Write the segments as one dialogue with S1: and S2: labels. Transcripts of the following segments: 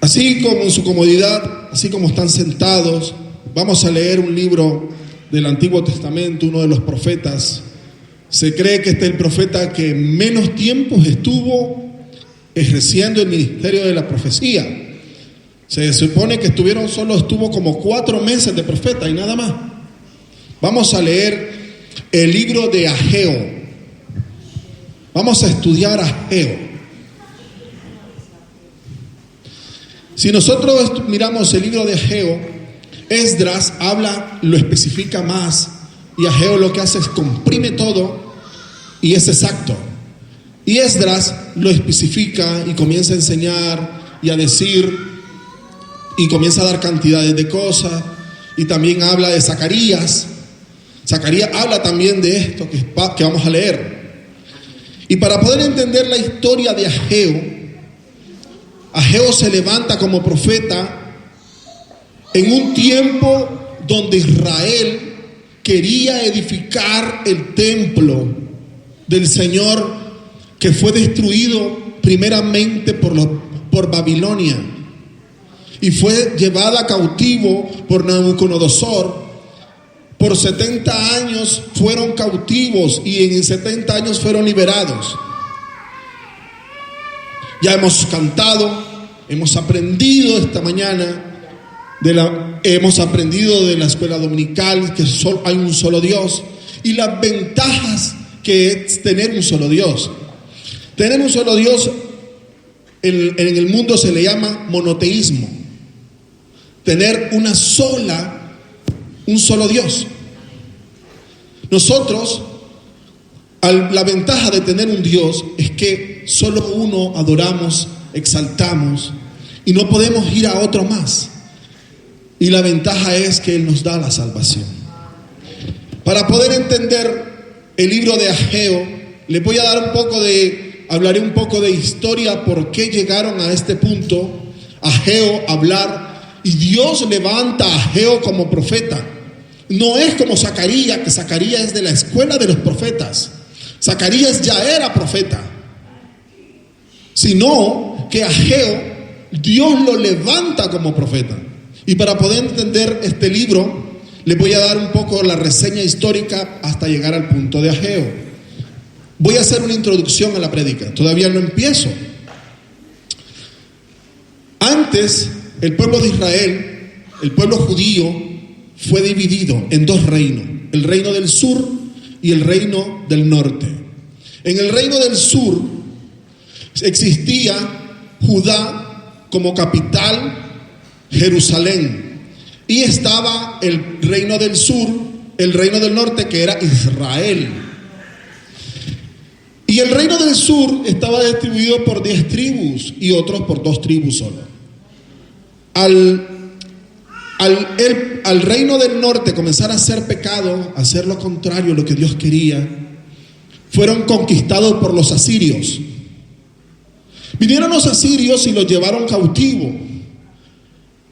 S1: Así como en su comodidad, así como están sentados, vamos a leer un libro del Antiguo Testamento, uno de los profetas. Se cree que este es el profeta que menos tiempo estuvo ejerciendo el ministerio de la profecía. Se supone que estuvo como 4 meses de profeta y nada más. Vamos a leer el libro de Ageo. Vamos a estudiar Ageo. Si nosotros miramos el libro de Ageo, Esdras lo especifica más, y Ageo lo que hace es comprime todo y es exacto. Y Esdras lo especifica y comienza a enseñar y a decir y comienza a dar cantidades de cosas, y también habla de Zacarías. Zacarías habla también de esto que vamos a leer. Y para poder entender la historia de Ageo se levanta como profeta en un tiempo donde Israel quería edificar el templo del Señor, que fue destruido primeramente por Babilonia y fue llevada cautivo por Nabucodonosor. Por 70 años fueron cautivos y en 70 años fueron liberados. Ya hemos cantado, hemos aprendido esta mañana, hemos aprendido de la escuela dominical que hay un solo Dios y las ventajas que es tener un solo Dios. Tener un solo Dios en el mundo se le llama monoteísmo. Tener un solo Dios. Nosotros, la ventaja de tener un Dios es que solo uno adoramos, exaltamos y no podemos ir a otro más. Y la ventaja es que Él nos da la salvación. Para poder entender el libro de Ageo, les voy a dar hablaré un poco de historia, por qué llegaron a este punto, Ageo hablar, y Dios levanta a Ageo como profeta. No es como Zacarías, que Zacarías es de la escuela de los profetas. Zacarías ya era profeta, sino que Ageo, Dios lo levanta como profeta. Y para poder entender este libro, les voy a dar un poco la reseña histórica hasta llegar al punto de Ageo. Voy a hacer una introducción a la prédica, todavía no empiezo. Antes, el pueblo de Israel, el pueblo judío, fue dividido en 2 reinos, el reino del sur y el reino del norte. En el reino del sur existía Judá como capital, Jerusalén, y estaba el reino del sur, el reino del norte, que era Israel. Y el reino del sur estaba distribuido por 10 tribus y otros por 2 tribus solo. Al reino del norte comenzar a hacer pecado, a hacer lo contrario a lo que Dios quería, fueron conquistados por los asirios. Vinieron los asirios y los llevaron cautivo,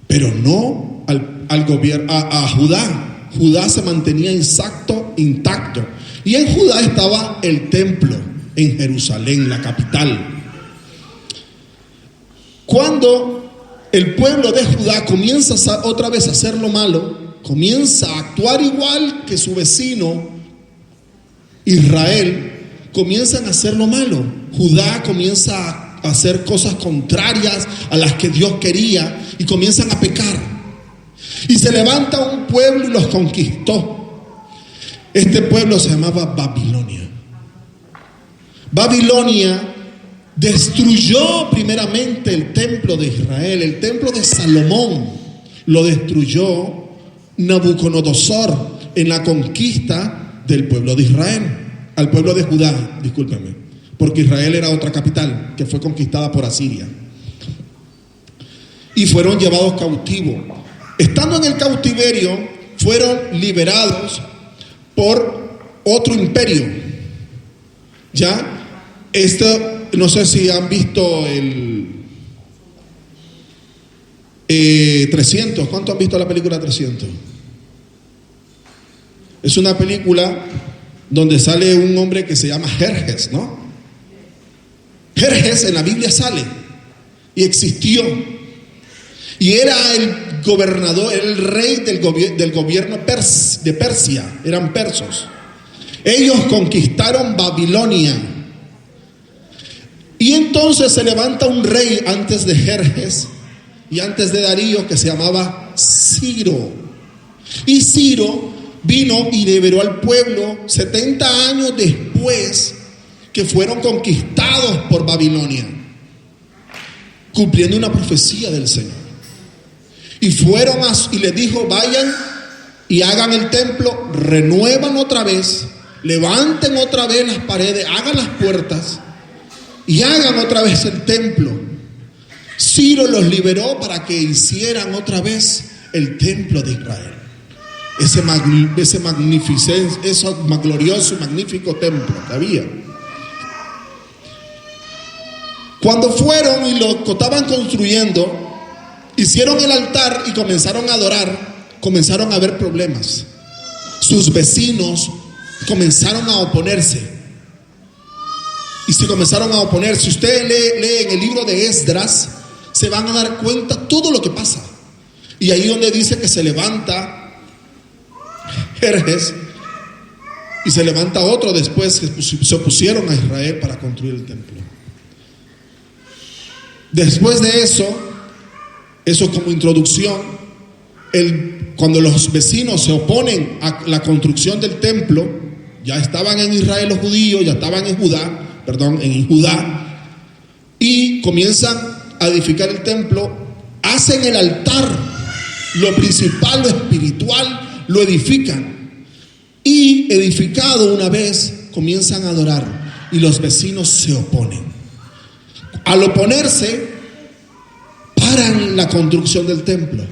S1: pero no al gobierno, a Judá. Judá se mantenía intacto. Y en Judá estaba el templo, en Jerusalén, la capital. Cuando el pueblo de Judá comienza otra vez a hacer lo malo, comienza a actuar igual que su vecino Israel, comienzan a hacer lo malo. Judá comienza a hacer cosas contrarias a las que Dios quería y comienzan a pecar. Y se levanta un pueblo y los conquistó. Este pueblo se llamaba Babilonia. Babilonia destruyó primeramente el templo de Israel, el templo de Salomón. Lo destruyó Nabucodonosor en la conquista del pueblo de Israel, al pueblo de Judá, discúlpenme, porque Israel era otra capital que fue conquistada por Asiria. Y fueron llevados cautivos. Estando en el cautiverio, fueron liberados por otro imperio. ¿Ya? No sé si han visto el 300. ¿Cuánto han visto la película 300? Es una película donde sale un hombre que se llama Jerjes, ¿no? Jerjes en la Biblia sale y existió. Y era el gobernador, el rey del gobierno de Persia, eran persos. Ellos conquistaron Babilonia. Y entonces se levanta un rey antes de Jerjes y antes de Darío que se llamaba Ciro. Y Ciro vino y liberó al pueblo 70 años después que fueron conquistados por Babilonia, cumpliendo una profecía del Señor. Y fueron y les dijo: vayan y hagan el templo, renuevan otra vez, levanten otra vez las paredes, hagan las puertas y hagan otra vez el templo. Ciro los liberó para que hicieran otra vez el templo de Israel. Ese glorioso y magnífico templo que había. Cuando fueron y lo estaban construyendo, hicieron el altar y comenzaron a adorar, comenzaron a haber problemas. Sus vecinos comenzaron a oponerse. Y se comenzaron a oponer. Si ustedes leen el libro de Esdras, se van a dar cuenta todo lo que pasa. Y ahí donde dice que se levanta Jerjes y se levanta otro después que se opusieron a Israel para construir el templo. Después de eso como introducción, cuando los vecinos se oponen a la construcción del templo, ya estaban en Israel los judíos, ya estaban en Judá, y comienzan a edificar el templo, hacen el altar, lo principal, lo espiritual, lo edifican, y edificado una vez, comienzan a adorar, y los vecinos se oponen. Al oponerse, paran la construcción del templo.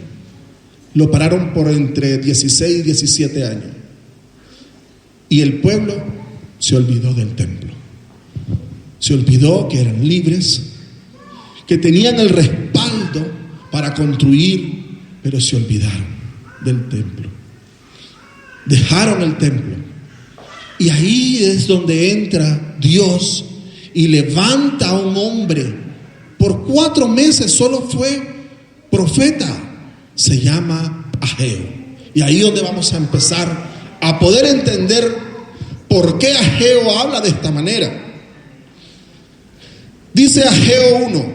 S1: Lo pararon por entre 16 y 17 años. Y el pueblo se olvidó del templo. Se olvidó que eran libres, que tenían el respaldo para construir, pero se olvidaron del templo. Dejaron el templo. Y ahí es donde entra Dios y levanta a un hombre. Por 4 meses solo fue profeta. Se llama Ageo. Y ahí es donde vamos a empezar a poder entender por qué Ageo habla de esta manera. Dice Ageo 1: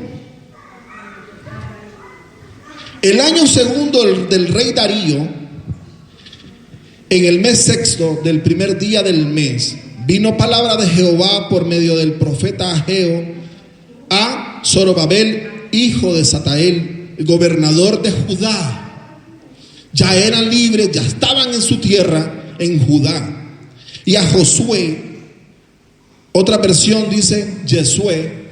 S1: el año segundo del rey Darío, en el mes sexto del primer día del mes, vino palabra de Jehová por medio del profeta Ageo a Zorobabel, hijo de Satael, el gobernador de Judá. Ya eran libres, ya estaban en su tierra, en Judá. Y a Josué, otra versión dice Yesué,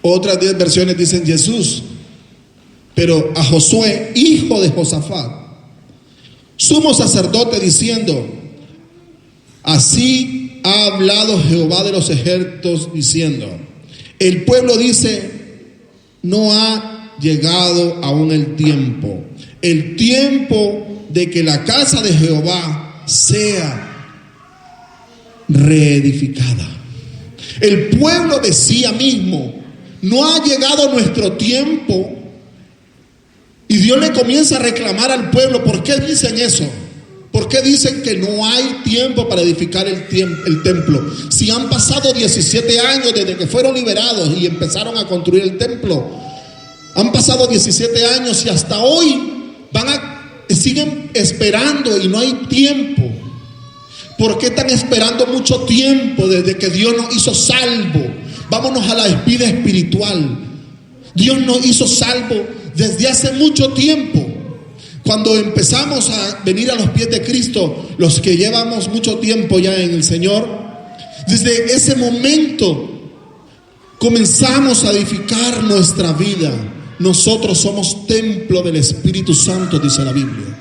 S1: otras 10 versiones dicen Jesús, pero a Josué, hijo de Josafat, sumo sacerdote, diciendo: así ha hablado Jehová de los ejércitos, diciendo: el pueblo dice, no ha llegado aún el tiempo de que la casa de Jehová sea reedificada. El pueblo decía mismo: no ha llegado nuestro tiempo. Y Dios le comienza a reclamar al pueblo. ¿Por qué dicen eso? ¿Por qué dicen que no hay tiempo para edificar el templo? Si han pasado 17 años desde que fueron liberados y empezaron a construir el templo. Han pasado 17 años y hasta hoy siguen esperando y no hay tiempo. ¿Por qué están esperando mucho tiempo desde que Dios nos hizo salvo? Vámonos a la vida espiritual. Dios nos hizo salvo desde hace mucho tiempo. Cuando empezamos a venir a los pies de Cristo, los que llevamos mucho tiempo ya en el Señor, desde ese momento comenzamos a edificar nuestra vida. Nosotros somos templo del Espíritu Santo, dice la Biblia.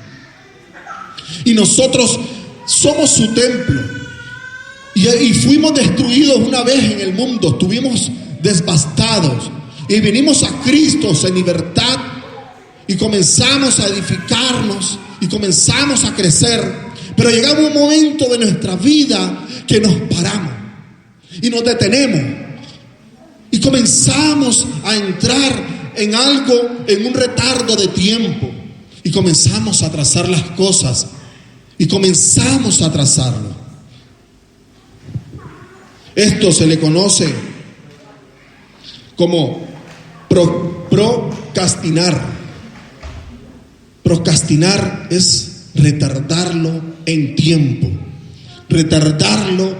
S1: Y nosotros somos su templo. Y fuimos destruidos una vez en el mundo, estuvimos devastados. Y venimos a Cristo en libertad y comenzamos a edificarnos y comenzamos a crecer. Pero llegamos a un momento de nuestra vida que nos paramos y nos detenemos. Y comenzamos a entrar en algo, en un retardo de tiempo. Y comenzamos a trazar las cosas. Y comenzamos a trazarlo. Esto se le conoce como procrastinar. Procrastinar es retardarlo en tiempo. Retardarlo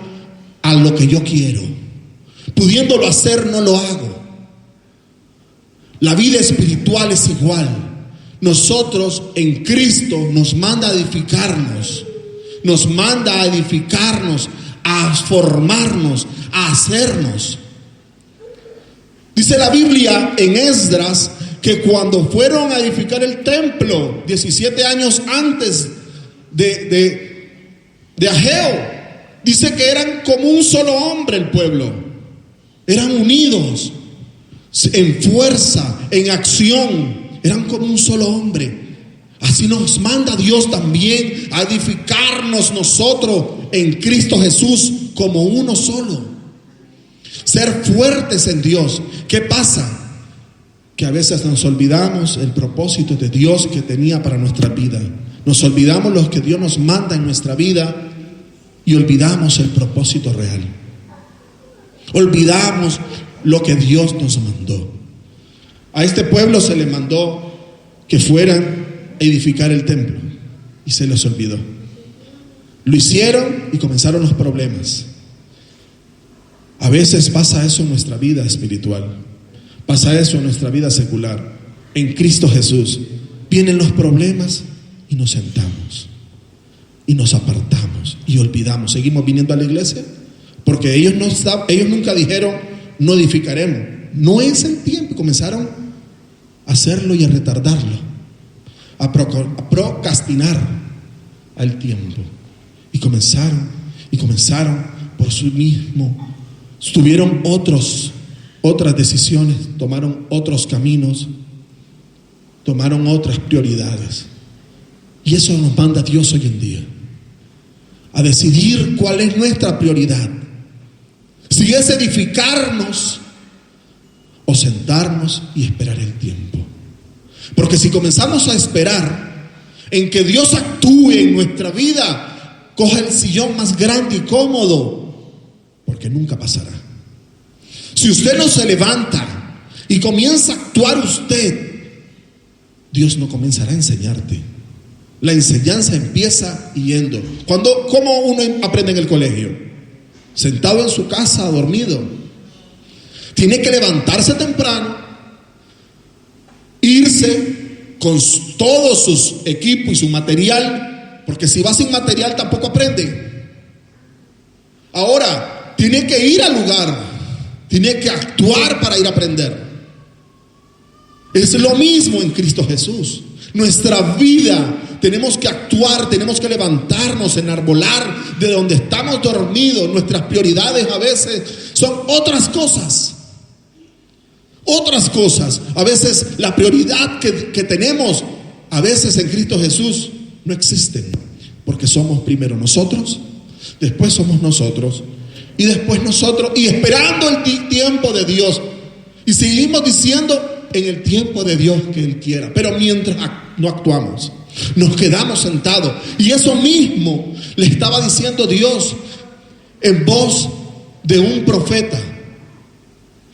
S1: a lo que yo quiero. Pudiéndolo hacer, no lo hago. La vida espiritual es igual. Nosotros en Cristo nos manda a edificarnos. Nos manda a edificarnos, a formarnos, a hacernos. Dice la Biblia en Esdras que cuando fueron a edificar el templo, 17 años antes de Ageo, dice que eran como un solo hombre el pueblo. Eran unidos en fuerza, en acción. Eran como un solo hombre. Así nos manda Dios también a edificarnos nosotros en Cristo Jesús como uno solo. Ser fuertes en Dios. ¿Qué pasa? Que a veces nos olvidamos el propósito de Dios que tenía para nuestra vida. Nos olvidamos lo que Dios nos manda en nuestra vida y olvidamos el propósito real. Olvidamos lo que Dios nos mandó. A este pueblo se le mandó que fueran a edificar el templo y se les olvidó. Lo hicieron y comenzaron los problemas. A veces pasa eso en nuestra vida espiritual. Pasa eso en nuestra vida secular. En Cristo Jesús vienen los problemas y nos sentamos y nos apartamos y olvidamos. Seguimos viniendo a la iglesia porque ellos nunca dijeron no edificaremos. No es el tiempo. Comenzaron a hacerlo y a retardarlo, a procrastinar al tiempo. Y comenzaron por sí mismo. Tuvieron otras decisiones, tomaron otros caminos, tomaron otras prioridades. Y eso nos manda Dios hoy en día, a decidir cuál es nuestra prioridad. Si es edificarnos o sentarnos y esperar el tiempo. Porque si comenzamos a esperar en que Dios actúe en nuestra vida, coja el sillón más grande y cómodo, porque nunca pasará. Si usted no se levanta y comienza a actuar usted, Dios no comenzará a enseñarte. La enseñanza empieza yendo. ¿Cómo uno aprende en el colegio? Sentado en su casa, dormido. Tiene que levantarse temprano, irse con todos sus equipos y su material, porque si va sin material tampoco aprende. Ahora, tiene que ir al lugar, tiene que actuar para ir a aprender. Es lo mismo en Cristo Jesús. Nuestra vida tenemos que actuar, tenemos que levantarnos, enarbolar de donde estamos dormidos. Nuestras prioridades a veces son otras cosas. Otras cosas. A veces la prioridad que tenemos, a veces en Cristo Jesús, no existen. Porque somos primero nosotros, después somos nosotros, y después nosotros, y esperando el tiempo de Dios. Y seguimos diciendo en el tiempo de Dios que Él quiera. Pero mientras no actuamos, nos quedamos sentados. Y eso mismo le estaba diciendo Dios en voz de un profeta.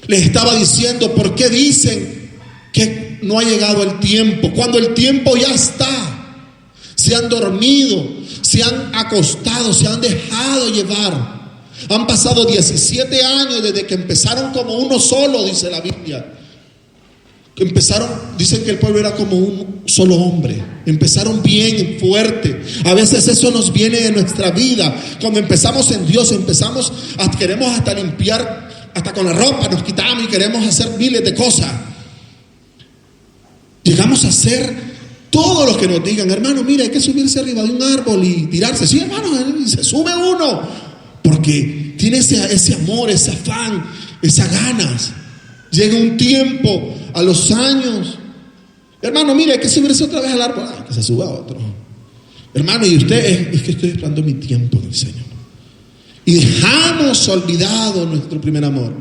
S1: Les estaba diciendo, ¿por qué dicen que no ha llegado el tiempo? Cuando el tiempo ya está. Se han dormido, se han acostado, se han dejado llevar. Han pasado 17 años desde que empezaron como uno solo, dice la Biblia. Dicen que el pueblo era como un solo hombre. Empezaron bien, fuerte. A veces eso nos viene de nuestra vida. Cuando empezamos en Dios, queremos hasta limpiar. Hasta con la ropa nos quitamos y queremos hacer miles de cosas. Llegamos a hacer todo lo que nos digan. Hermano, mira, hay que subirse arriba de un árbol y tirarse. Sí, hermano, se sube uno. Porque tiene ese amor, ese afán, esas ganas. Llega un tiempo, a los años. Hermano, mira, hay que subirse otra vez al árbol. Que se suba otro. Hermano, y usted, es que estoy esperando mi tiempo del Señor. Y dejamos olvidado nuestro primer amor.